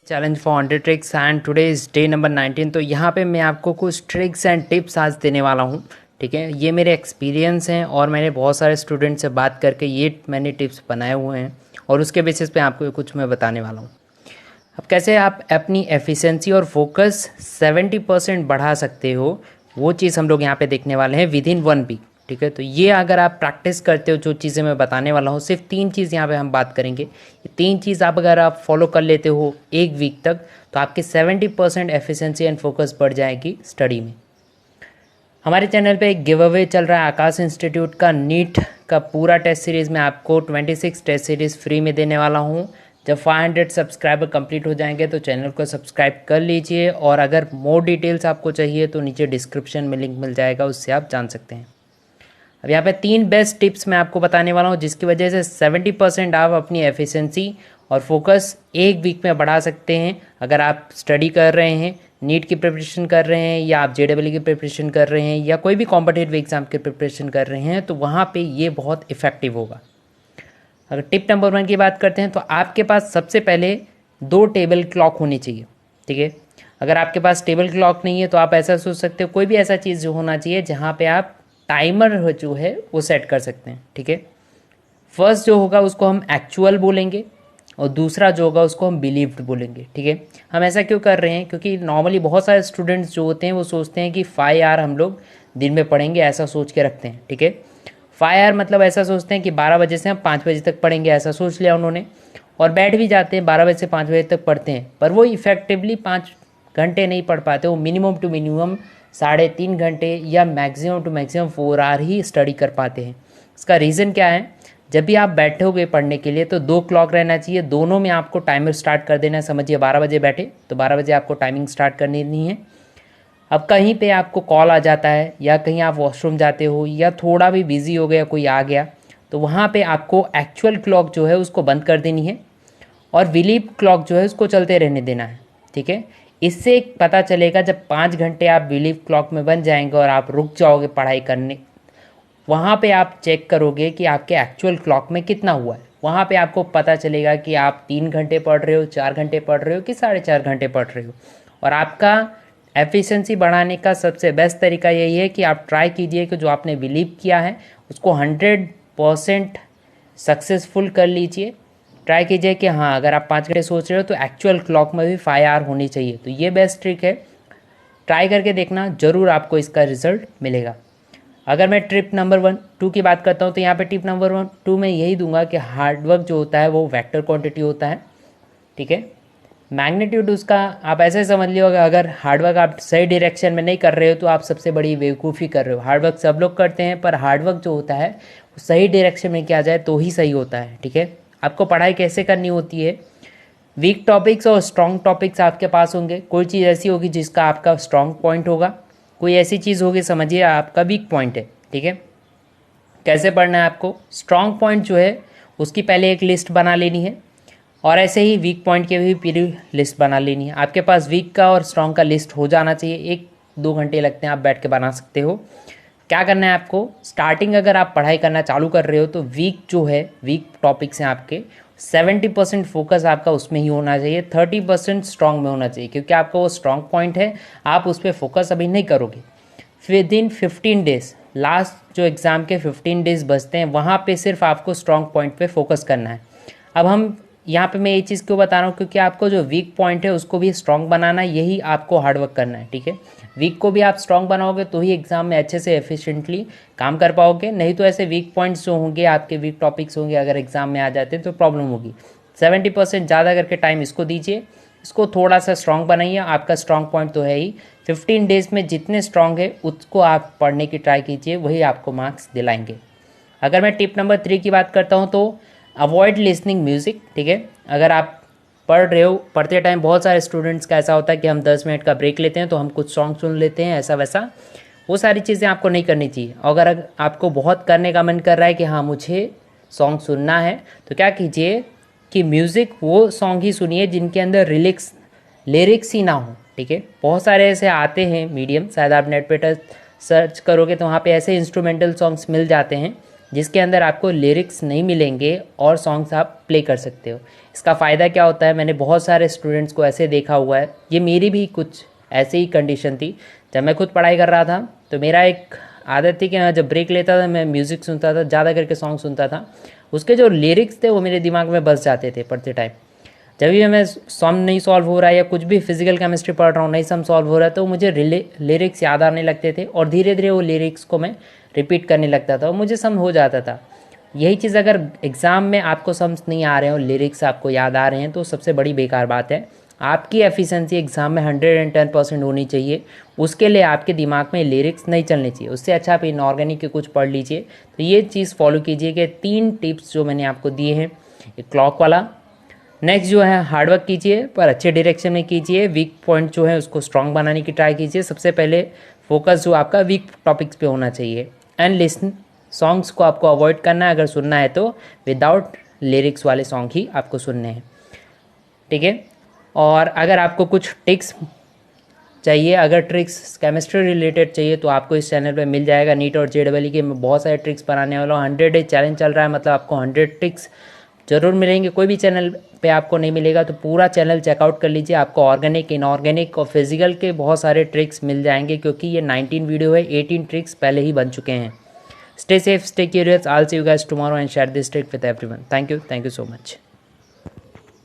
Challenge for 100 tricks and today is day number 19। तो यहाँ पे मैं आपको कुछ ट्रिक्स एंड टिप्स आज देने वाला हूँ। ठीक है, ये मेरे एक्सपीरियंस हैं और मैंने बहुत सारे स्टूडेंट से बात करके ये मैंने टिप्स बनाए हुए हैं और उसके बेसिस पे आपको कुछ मैं बताने वाला हूँ। अब कैसे आप अपनी एफिशिएंसी और फोकस 70% बढ़ा सकते हो, वो चीज़ हम लोग यहाँ पे देखने वाले हैं विद इन 1 वीक। ठीक है, तो ये अगर आप प्रैक्टिस करते हो, जो चीज़ें मैं बताने वाला हूँ, सिर्फ 3 चीज़ यहाँ पे हम बात करेंगे। ये 3 चीज़ आप अगर आप फॉलो कर लेते हो 1 वीक तक, तो आपकी 70% एफिशिएंसी एंड फोकस बढ़ जाएगी स्टडी में। हमारे चैनल पे एक गिव अवे चल रहा है आकाश इंस्टीट्यूट का। नीट का पूरा टेस्ट सीरीज़ में आपको 26 टेस्ट सीरीज़ फ्री में देने वाला हूँ। जब 500 सब्सक्राइबर कंप्लीट हो जाएंगे तो चैनल को सब्सक्राइब कर लीजिए, और अगर मोर डिटेल्स आपको चाहिए तो नीचे डिस्क्रिप्शन में लिंक मिल जाएगा, उससे आप जान सकते हैं। अब यहाँ पे 3 बेस्ट टिप्स मैं आपको बताने वाला हूँ, जिसकी वजह से 70% आप अपनी एफिशिएंसी और फोकस 1 वीक में बढ़ा सकते हैं। अगर आप स्टडी कर रहे हैं, नीट की प्रिपरेशन कर रहे हैं, या आप JEE की प्रिपरेशन कर रहे हैं, या कोई भी कॉम्पिटिटिव एग्जाम की प्रिपरेशन कर रहे हैं, तो वहाँ पे ये बहुत इफ़ेक्टिव होगा। अगर टिप नंबर 1 की बात करते हैं तो आपके पास सबसे पहले 2 टेबल क्लॉक होनी चाहिए। ठीक है, अगर आपके पास टेबल क्लॉक नहीं है तो आप ऐसा सोच सकते हो, कोई भी ऐसा चीज़ जो होना चाहिए जहाँ पे आप टाइमर जो है वो सेट कर सकते हैं। ठीक है, फर्स्ट जो होगा उसको हम एक्चुअल बोलेंगे और दूसरा जो होगा उसको हम बिलीव्ड बोलेंगे। ठीक है, हम ऐसा क्यों कर रहे हैं? क्योंकि नॉर्मली बहुत सारे स्टूडेंट्स जो होते हैं वो सोचते हैं कि 5 आवर हम लोग दिन में पढ़ेंगे, ऐसा सोच के रखते हैं। ठीक है, 5 आवर मतलब ऐसा सोचते हैं कि 12 बजे से हम 5 बजे तक पढ़ेंगे, ऐसा सोच लिया उन्होंने, और बैठ भी जाते हैं 12 बजे से 5 बजे तक पढ़ते हैं, पर वो इफेक्टिवली 5 घंटे नहीं पढ़ पाते। वो मिनिमम टू मिनिमम 3.5 घंटे या मैक्सिमम टू मैक्सिमम 4 आवर ही स्टडी कर पाते हैं। इसका रीज़न क्या है? जब भी आप बैठोगे पढ़ने के लिए तो 2 क्लॉक रहना चाहिए, दोनों में आपको टाइमर स्टार्ट कर देना है। समझिए 12 बजे बैठे तो 12 बजे आपको टाइमिंग स्टार्ट करनी नहीं है। अब कहीं पे आपको कॉल आ जाता है, या कहीं आप वॉशरूम जाते हो, या थोड़ा भी बिजी हो गया, कोई आ गया, तो वहाँ पे आपको एक्चुअल क्लॉक जो है उसको बंद कर देनी है और बिलीव क्लॉक जो है उसको चलते रहने देना है। ठीक है, इससे पता चलेगा जब 5 घंटे आप बिलीव क्लॉक में बन जाएंगे और आप रुक जाओगे पढ़ाई करने, वहाँ पे आप चेक करोगे कि आपके एक्चुअल क्लॉक में कितना हुआ है। वहाँ पे आपको पता चलेगा कि आप 3 घंटे पढ़ रहे हो, 4 घंटे पढ़ रहे हो, कि 4.5 घंटे पढ़ रहे हो। और आपका एफिशिएंसी बढ़ाने का सबसे बेस्ट तरीका यही है कि आप ट्राई कीजिए कि जो आपने बिलीव किया है उसको 100% सक्सेसफुल कर लीजिए। ट्राई कीजिए कि हाँ, अगर आप 5 घंटे सोच रहे हो तो एक्चुअल क्लॉक में भी 5 आवर होनी चाहिए। तो ये बेस्ट ट्रिक है, ट्राई करके देखना, ज़रूर आपको इसका रिजल्ट मिलेगा। अगर मैं टिप नंबर 2 की बात करता हूँ तो यहाँ पे टिप नंबर 2 में यही दूंगा कि हार्डवर्क जो होता है वो वेक्टर क्वांटिटी होता है। ठीक है, मैग्नीट्यूड उसका आप ऐसे समझ लियो, अगर हार्डवर्क आप सही डायरेक्शन में नहीं कर रहे हो तो आप सबसे बड़ी बेवकूफ़ी कर रहे हो। हार्डवर्क सब लोग करते हैं, पर हार्डवर्क जो होता है वो सही डायरेक्शन में किया जाए तो ही सही होता है। ठीक है, आपको पढ़ाई कैसे करनी होती है? वीक टॉपिक्स और स्ट्रॉन्ग टॉपिक्स आपके पास होंगे। कोई चीज़ ऐसी होगी जिसका आपका स्ट्रॉन्ग पॉइंट होगा, कोई ऐसी चीज़ होगी समझिए आपका वीक पॉइंट है। ठीक है, कैसे पढ़ना है आपको? स्ट्रॉन्ग पॉइंट जो है उसकी पहले एक लिस्ट बना लेनी है, और ऐसे ही वीक पॉइंट की भी पूरी लिस्ट बना लेनी है। आपके पास वीक का और स्ट्रॉन्ग का लिस्ट हो जाना चाहिए। 1-2 घंटे लगते हैं, आप बैठ के बना सकते हो। क्या करना है आपको? स्टार्टिंग अगर आप पढ़ाई करना चालू कर रहे हो तो वीक जो है, वीक टॉपिक्स हैं आपके, 70% फोकस आपका उसमें ही होना चाहिए, 30% स्ट्रॉन्ग में होना चाहिए, क्योंकि आपका वो स्ट्रॉन्ग पॉइंट है, आप उस पर फोकस अभी नहीं करोगे। विद इन 15 डेज, लास्ट जो एग्ज़ाम के 15 डेज बचते हैं, वहाँ पे सिर्फ आपको स्ट्रॉन्ग पॉइंट पे फोकस करना है। अब हम यहाँ पे मैं ये चीज़ क्यों बता रहा हूँ? क्योंकि आपको जो वीक पॉइंट है उसको भी स्ट्रॉन्ग बनाना है, यही आपको हार्डवर्क करना है। ठीक है, वीक को भी आप स्ट्रॉन्ग बनाओगे तो ही एग्जाम में अच्छे से एफिशिएंटली काम कर पाओगे, नहीं तो ऐसे वीक पॉइंट्स जो होंगे, आपके वीक टॉपिक्स होंगे, अगर एग्जाम में आ जाते हैं तो प्रॉब्लम होगी। 70% ज़्यादा करके टाइम इसको दीजिए, इसको थोड़ा सा स्ट्रॉन्ग बनाइए। आपका स्ट्रॉन्ग पॉइंट तो है ही, 15 डेज में जितने स्ट्रॉन्ग है उसको आप पढ़ने की ट्राई कीजिए, वही आपको मार्क्स दिलाएंगे। अगर मैं टिप नंबर 3 की बात करता हूँ तो अवॉइड लिसनिंग म्यूज़िक। ठीक है, अगर आप पढ़ रहे हो, पढ़ते टाइम बहुत सारे स्टूडेंट्स का ऐसा होता है कि हम 10 मिनट का ब्रेक लेते हैं तो हम कुछ सॉन्ग सुन लेते हैं, ऐसा वैसा। वो सारी चीज़ें आपको नहीं करनी चाहिए। अगर आपको बहुत करने का मन कर रहा है कि हाँ मुझे सॉन्ग सुनना है, तो क्या कीजिए कि म्यूज़िक वो सॉन्ग ही सुनिए जिनके अंदर लिरिक्स ही ना हो। ठीक है, बहुत सारे ऐसे आते हैं मीडियम, शायद आप नेट पे सर्च करोगे तो वहाँ पे ऐसे इंस्ट्रूमेंटल सॉन्ग्स मिल जाते हैं जिसके अंदर आपको लिरिक्स नहीं मिलेंगे और सॉन्ग्स आप प्ले कर सकते हो। इसका फ़ायदा क्या होता है, मैंने बहुत सारे स्टूडेंट्स को ऐसे देखा हुआ है, ये मेरी भी कुछ ऐसे ही कंडीशन थी। जब मैं खुद पढ़ाई कर रहा था तो मेरा एक आदत थी कि मैं जब ब्रेक लेता था मैं म्यूज़िक सुनता था, ज़्यादा करके सॉन्ग सुनता था। उसके जो लिरिक्स थे वो मेरे दिमाग में बस जाते थे पढ़ते टाइम। जब भी मैं सम नहीं सॉल्व हो रहा है या कुछ भी फिजिकल केमिस्ट्री पढ़ रहा हूँ, नहीं सम सॉल्व हो रहा है, तो मुझे लिरिक्स याद आने लगते थे और धीरे धीरे वो लिरिक्स को मैं रिपीट करने लगता था और मुझे सम हो जाता था। यही चीज़ अगर एग्ज़ाम में आपको सम्स नहीं आ रहे हैं और लिरिक्स आपको याद आ रहे हैं तो सबसे बड़ी बेकार बात है। आपकी एफिशिएंसी एग्ज़ाम में 110% होनी चाहिए। उसके लिए आपके दिमाग में लिरिक्स नहीं चलनी चाहिए। उससे अच्छा आप इनऑर्गेनिक के कुछ पढ़ लीजिए। तो ये चीज़ फॉलो कीजिए कि 3 टिप्स जो मैंने आपको दिए हैं, एक क्लॉक वाला, नेक्स्ट जो है हार्डवर्क कीजिए पर अच्छे डायरेक्शन में कीजिए, वीक पॉइंट जो है उसको स्ट्रॉन्ग बनाने की ट्राई कीजिए। सबसे पहले फोकस जो आपका वीक टॉपिक्स पे होना चाहिए। एंड लिसन, सॉन्ग्स को आपको अवॉइड करना है, अगर सुनना है तो विदाउट लिरिक्स वाले सॉन्ग ही आपको सुनने हैं, ठीक है। और अगर आपको कुछ टिक्स चाहिए, अगर ट्रिक्स केमिस्ट्री रिलेटेड चाहिए तो आपको इस चैनल पे मिल जाएगा। नीट और JEE के मैं बहुत सारे ट्रिक्स बनाने वाला हूँ। 100 डे चैलेंज चल रहा है, मतलब आपको 100 ट्रिक्स ज़रूर मिलेंगे। कोई भी चैनल पे आपको नहीं मिलेगा तो पूरा चैनल चेकआउट कर लीजिए, आपको ऑर्गेनिक, इनऑर्गेनिक और फिजिकल के बहुत सारे ट्रिक्स मिल जाएंगे, क्योंकि ये 19 वीडियो है, 18 ट्रिक्स पहले ही बन चुके हैं। Stay safe, stay curious, I will see you guys tomorrow and share this trick with everyone. Thank you so much.